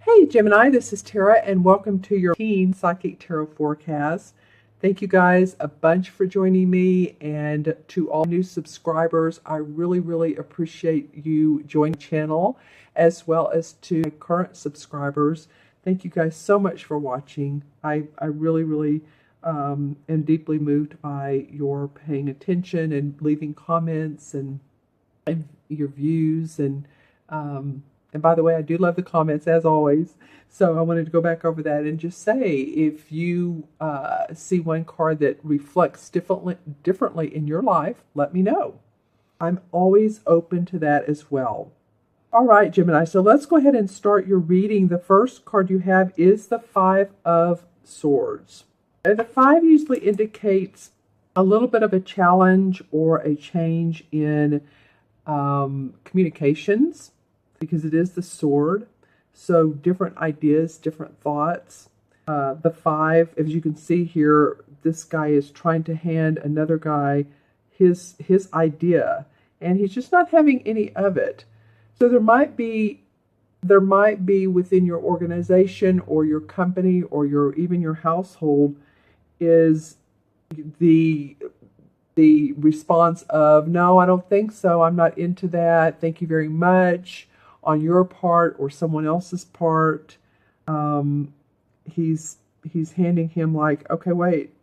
Hey Gemini, this is Tara and welcome to your Teen Psychic Tarot Forecast. Thank you guys a bunch for joining me, and to all new subscribers, I really appreciate you joining the channel, as well as to my current subscribers. Thank you guys so much for watching. I really am deeply moved by your paying attention and leaving comments and your views and by the way, I do love the comments as always. So I wanted to go back over that and just say, if you see one card that reflects differently in your life, let me know. I'm always open to that as well. All right, Gemini, so let's go ahead and start your reading. The first card you have is the Five of Swords. And the five usually indicates a little bit of a challenge or a change in communications, because it is the sword. So different ideas, different thoughts. The five, as you can see here, this guy is trying to hand another guy his idea, and he's just not having any of it. So there might be within your organization or your company or even your household is the response of, no, I don't think so. I'm not into that. Thank you very much. On your part or someone else's part, he's handing him like, okay, wait,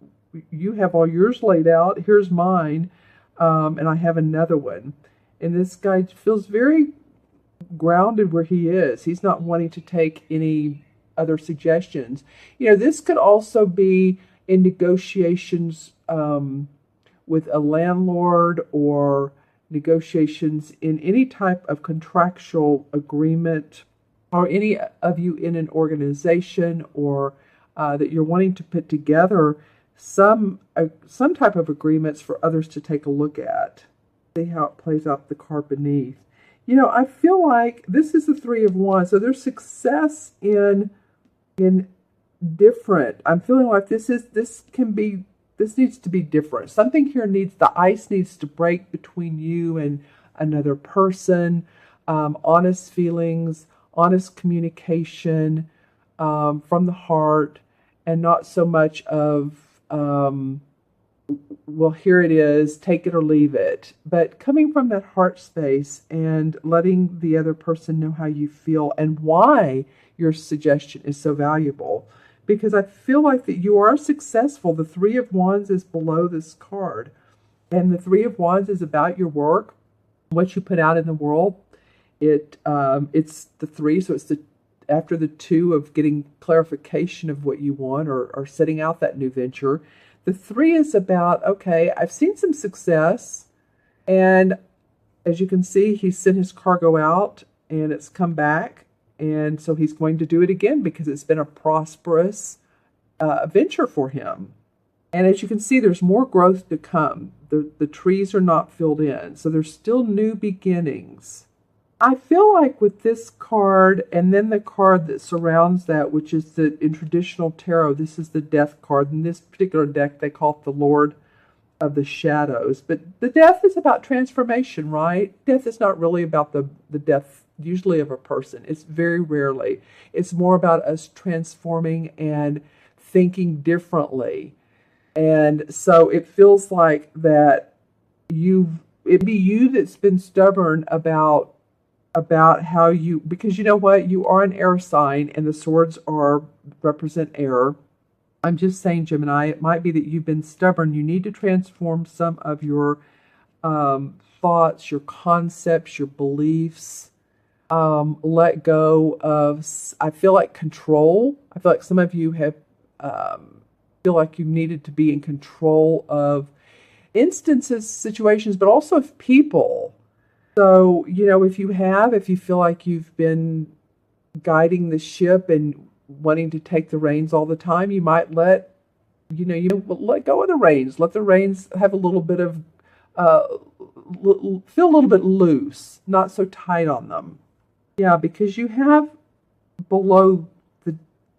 you have all yours laid out. Here's mine, and I have another one. And this guy feels very grounded where he is. He's not wanting to take any other suggestions. You know, this could also be in negotiations with a landlord, or negotiations in any type of contractual agreement, or any of you in an organization, or that you're wanting to put together some type of agreements for others to take a look at. See how it plays out the card beneath. You know, I feel like this is the Three of Wands, so there's success in different. I'm feeling like this needs to be different. Something here the ice needs to break between you and another person. Honest feelings, honest communication from the heart, and not so much of, well, here it is, take it or leave it. But coming from that heart space and letting the other person know how you feel and why your suggestion is so valuable. Because I feel like that you are successful. The Three of Wands is below this card. And the Three of Wands is about your work, what you put out in the world. It's the three, so it's after the two of getting clarification of what you want, or setting out that new venture. The three is about, okay, I've seen some success. And as you can see, he sent his cargo out and it's come back. And so he's going to do it again because it's been a prosperous venture for him. And as you can see, there's more growth to come. The trees are not filled in. So there's still new beginnings. I feel like with this card, and then the card that surrounds that, which is in traditional tarot, this is the Death card. In this particular deck, they call it the Lord of the Shadows. But the death is about transformation, right? Death is not really about the death usually of a person. It's very rarely. It's more about us transforming and thinking differently. And so it feels like that it'd be you that's been stubborn about how you, because you know what, you are an air sign and the swords represent air. I'm just saying, Gemini, it might be that you've been stubborn. You need to transform some of your thoughts, your concepts, your beliefs. Let go of, I feel like, control. I feel like some of you have feel like you needed to be in control of instances, situations, but also of people. So, you know, if you feel like you've been guiding the ship and wanting to take the reins all the time, you might let go of the reins. Let the reins have a little bit of, feel a little bit loose, not so tight on them. Yeah, because you have below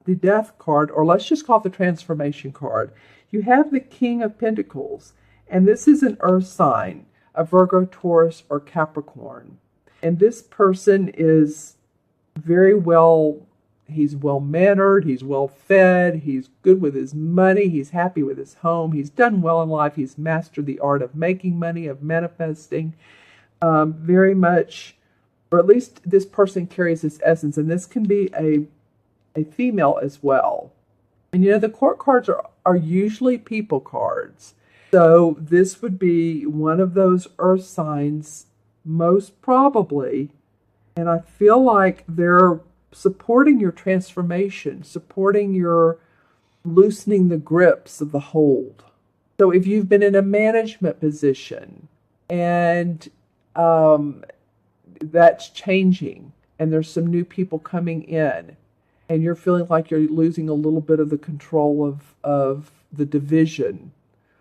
the Death card, or let's just call it the Transformation card, you have the King of Pentacles. And this is an earth sign, a Virgo, Taurus, or Capricorn. And this person is very well He's well-mannered, he's well-fed, he's good with his money, he's happy with his home, he's done well in life, he's mastered the art of making money, of manifesting, very much, or at least this person carries this essence, and this can be a female as well. And the court cards are usually people cards. So this would be one of those earth signs, most probably, and I feel like they're supporting your transformation, supporting your loosening the grips of the hold. So if you've been in a management position and that's changing and there's some new people coming in and you're feeling like you're losing a little bit of the control of the division,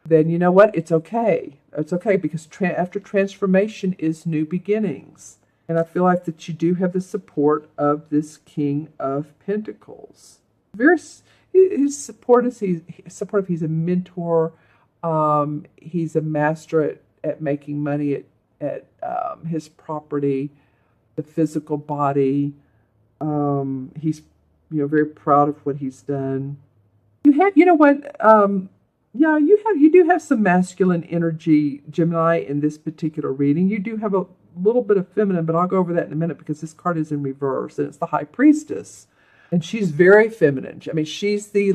then you know what? It's okay. It's okay because after transformation is new beginnings. And I feel like that you do have the support of this King of Pentacles. His supportive. He's a mentor. He's a master at making money at his property, the physical body. He's very proud of what he's done. You do have some masculine energy, Gemini, in this particular reading. You do have a little bit of feminine, but I'll go over that in a minute because this card is in reverse and it's the High Priestess, and she's very feminine. I mean, she's the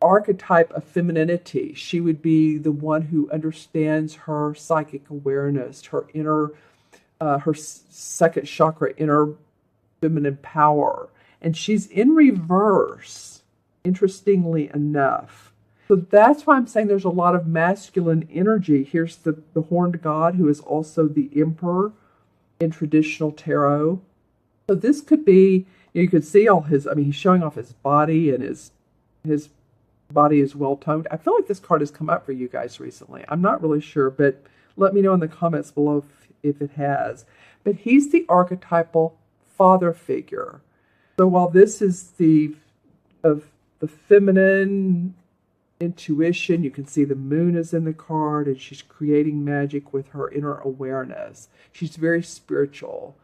archetype of femininity. She would be the one who understands her psychic awareness, her inner, her second chakra, inner feminine power, and she's in reverse, interestingly enough. So that's why I'm saying there's a lot of masculine energy. Here's the horned god, who is also the emperor in traditional tarot. So this could be, you could see all his, he's showing off his body, and his body is well toned. I feel like this card has come up for you guys recently. I'm not really sure, but let me know in the comments below if it has. But he's the archetypal father figure. So while this is of the feminine intuition, you can see the moon is in the card and she's creating magic with her inner awareness. She's very spiritual.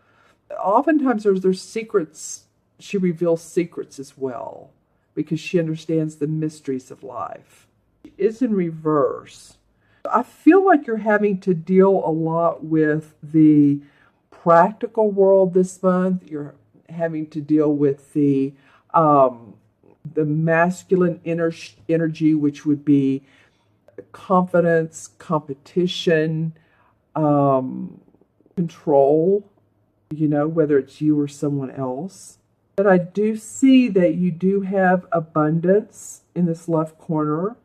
Oftentimes there's secrets. She reveals secrets as well because she understands the mysteries of life. She is in reverse. I feel like you're having to deal a lot with the practical world this month. You're having to deal with the masculine energy, which would be confidence, competition, control, whether it's you or someone else. But I do see that you do have abundance in this left corner.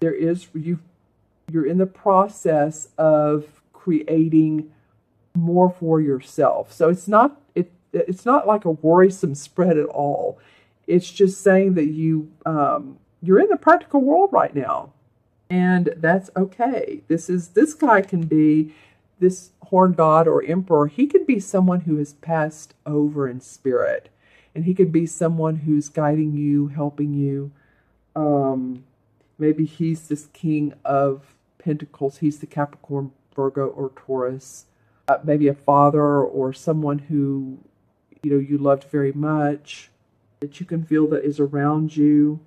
You're in the process of creating more for yourself. So it's not like a worrisome spread at all. It's just saying that you're in the practical world right now, and that's okay. This guy can be this horned god or emperor. He could be someone who has passed over in spirit, and he could be someone who's guiding you, helping you. Maybe he's this King of Pentacles. He's the Capricorn, Virgo, or Taurus. Maybe a father or someone who you loved very much, that you can feel that is around you.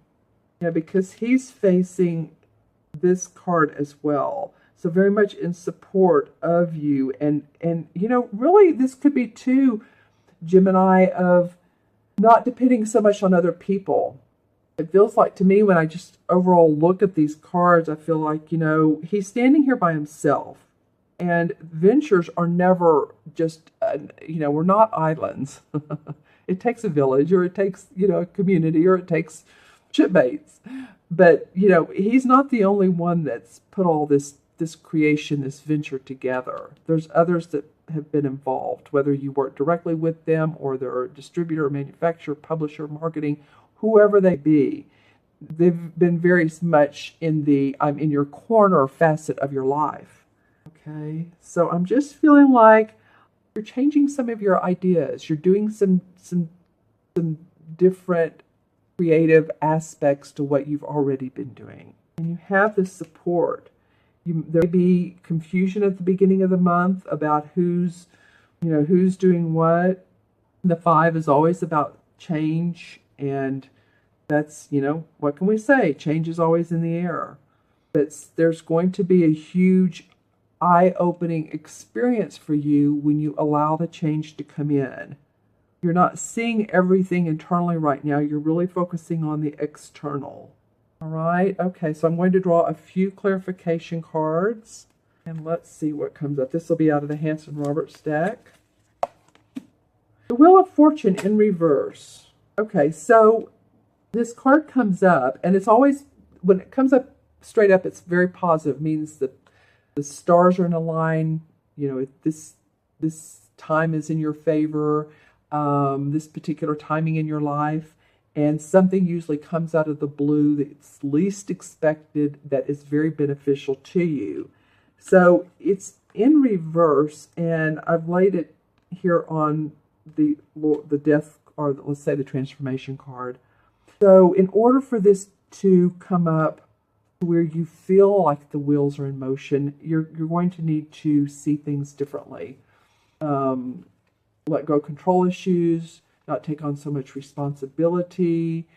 Because he's facing this card as well. So very much in support of you. And really this could be too, Gemini, of not depending so much on other people. It feels like to me when I just overall look at these cards, I feel like, he's standing here by himself. And ventures are never just, we're not islands. It takes a village, or it takes, a community, or it takes shipmates. But, he's not the only one that's put all this creation, this venture together. There's others that have been involved, whether you work directly with them or they're a distributor, manufacturer, publisher, marketing, whoever they be. They've been very much in the I'm in your corner facet of your life. Okay, so I'm just feeling like you're changing some of your ideas. You're doing some different creative aspects to what you've already been doing. And you have this support. There may be confusion at the beginning of the month about who's doing what. The 5 is always about change, and that's, what can we say? Change is always in the air. But there's going to be a huge eye-opening experience for you when you allow the change to come in. You're not seeing everything internally right now. You're really focusing on the external. All right. Okay, so I'm going to draw a few clarification cards. And let's see what comes up. This will be out of the Hanson Roberts deck. The Wheel of Fortune in reverse. Okay, so this card comes up, and it's always, when it comes up straight up, it's very positive. It means that the stars are in a line. This time is in your favor. This particular timing in your life, and something usually comes out of the blue that's least expected that is very beneficial to you. So it's in reverse, and I've laid it here on the death, or let's say the transformation card. So in order for this to come up where you feel like the wheels are in motion, you're going to need to see things differently. Let go control issues, not take on so much responsibility,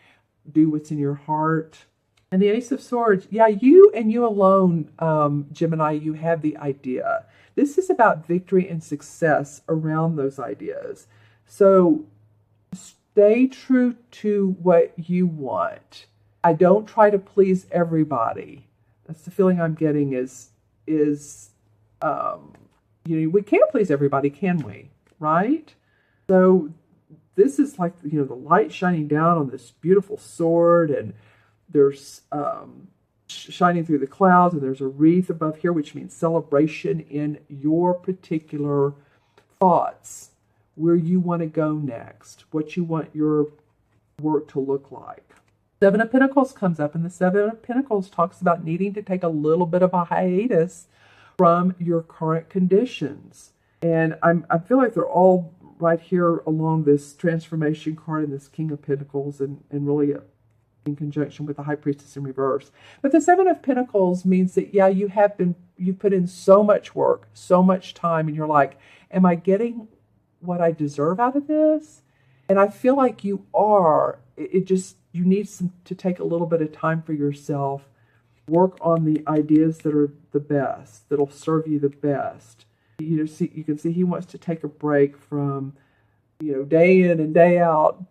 do what's in your heart. And the Ace of Swords, yeah, you and you alone, Gemini, you have the idea. This is about victory and success around those ideas. So stay true to what you want. I don't try to please everybody. That's the feeling I'm getting is we can't please everybody, can we? Right? So this is like, the light shining down on this beautiful sword, and there's shining through the clouds, and there's a wreath above here, which means celebration in your particular thoughts, where you want to go next, what you want your work to look like. Seven of Pentacles comes up, and the Seven of Pentacles talks about needing to take a little bit of a hiatus from your current conditions. And I feel like they're all right here along this transformation card and this King of Pentacles, and really in conjunction with the High Priestess in reverse. But the Seven of Pentacles means that, yeah, you put in so much work, so much time, and you're like, am I getting what I deserve out of this? And I feel like you are. You need to take a little bit of time for yourself, work on the ideas that are the best, that'll serve you the best. You can see he wants to take a break from, day in and day out,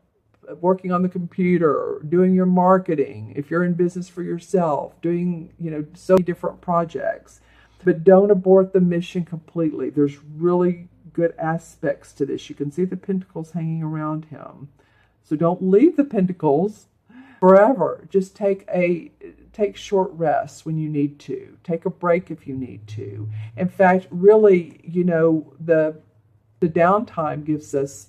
working on the computer, doing your marketing, if you're in business for yourself, doing, so many different projects. But don't abort the mission completely. There's really good aspects to this. You can see the pentacles hanging around him. So don't leave the pentacles forever. Just take short rests when you need to. Take a break if you need to. In fact, really, the downtime gives us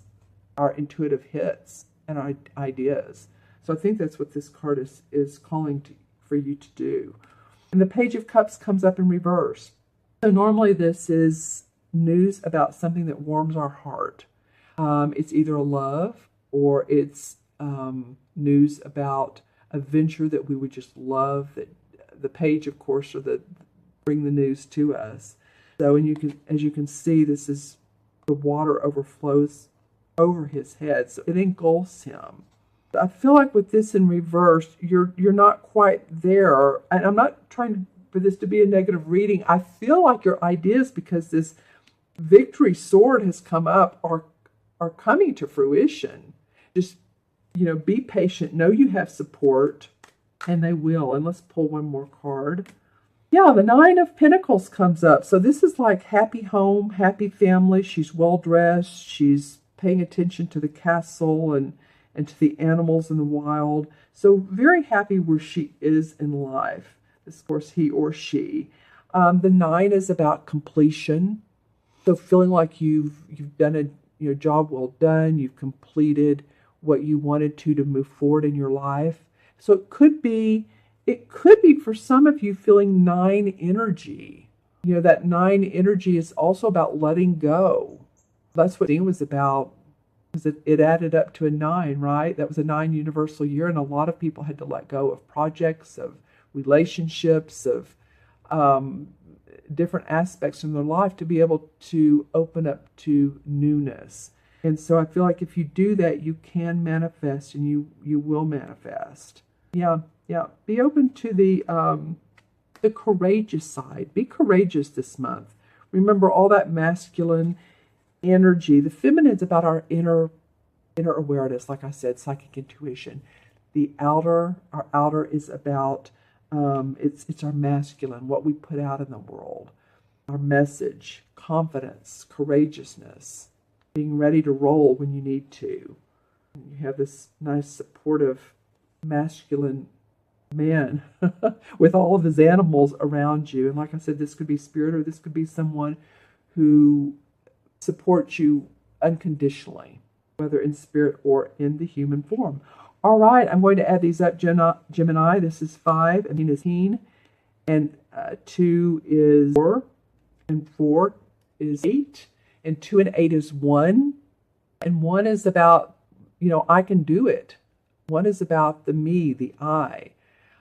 our intuitive hits and our ideas. So I think that's what this card is calling for you to do. And the Page of Cups comes up in reverse. So normally this is news about something that warms our heart. It's either a love, or it's news about a venture that we would just love. That the page, of course, bring the news to us. So, as you can see, this is the water overflows over his head, so it engulfs him. I feel like with this in reverse, you're not quite there, and I'm not trying for this to be a negative reading. I feel like your ideas, because this victory sword has come up, are coming to fruition. Just, be patient. Know you have support, and they will. And let's pull one more card. Yeah, the Nine of Pentacles comes up. So this is like happy home, happy family. She's well-dressed. She's paying attention to the castle and to the animals in the wild. So very happy where she is in life. This, of course, he or she. The Nine is about completion. So feeling like you've done a job well done. You've completed what you wanted to move forward in your life. So it could be for some of you feeling 9 energy. That 9 energy is also about letting go. That's what it was about, because it added up to a 9, right? That was a 9 universal year, and a lot of people had to let go of projects, of relationships, of different aspects in their life to be able to open up to newness. And so I feel like if you do that, you can manifest, and you will manifest. Yeah. Be open to the courageous side. Be courageous this month. Remember all that masculine energy. The feminine's about our inner awareness, like I said, psychic intuition. Our outer is about it's our masculine, what we put out in the world, our message, confidence, courageousness, being ready to roll when you need to. You have this nice supportive masculine man with all of his animals around you. And like I said, this could be spirit, or this could be someone who supports you unconditionally, whether in spirit or in the human form. All right, I'm going to add these up, Gemini. This is 5, and is 18, and 2 is 4, and 4 is 8, and 2 and 8 is 1, and 1 is about, I can do it. 1 is about the me, the I.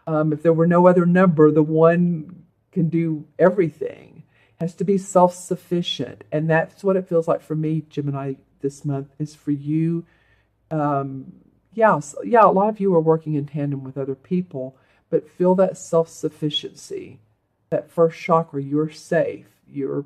If there were no other number, the 1 can do everything. It has to be self-sufficient, and that's what it feels like for me, Gemini, this month, is for you. A lot of you are working in tandem with other people, but feel that self-sufficiency, that first chakra. You're safe, you're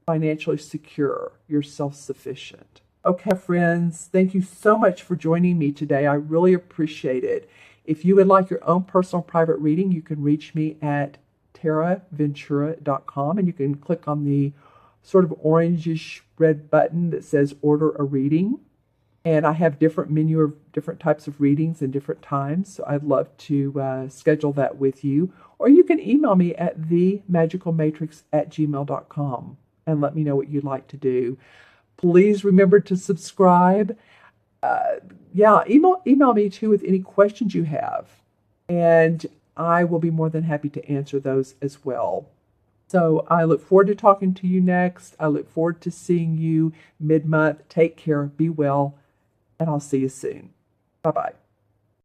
financially secure, you're self-sufficient. Okay, friends, thank you so much for joining me today. I really appreciate it. If you would like your own personal private reading, you can reach me at taraventura.com, and you can click on the sort of orangish red button that says order a reading. And I have different menu of different types of readings and different times. So I'd love to schedule that with you. Or you can email me at themagicalmatrix@gmail.com and let me know what you'd like to do. Please remember to subscribe. Email me too with any questions you have. And I will be more than happy to answer those as well. So I look forward to talking to you next. I look forward to seeing you mid-month. Take care. Be well. And I'll see you soon. Bye-bye.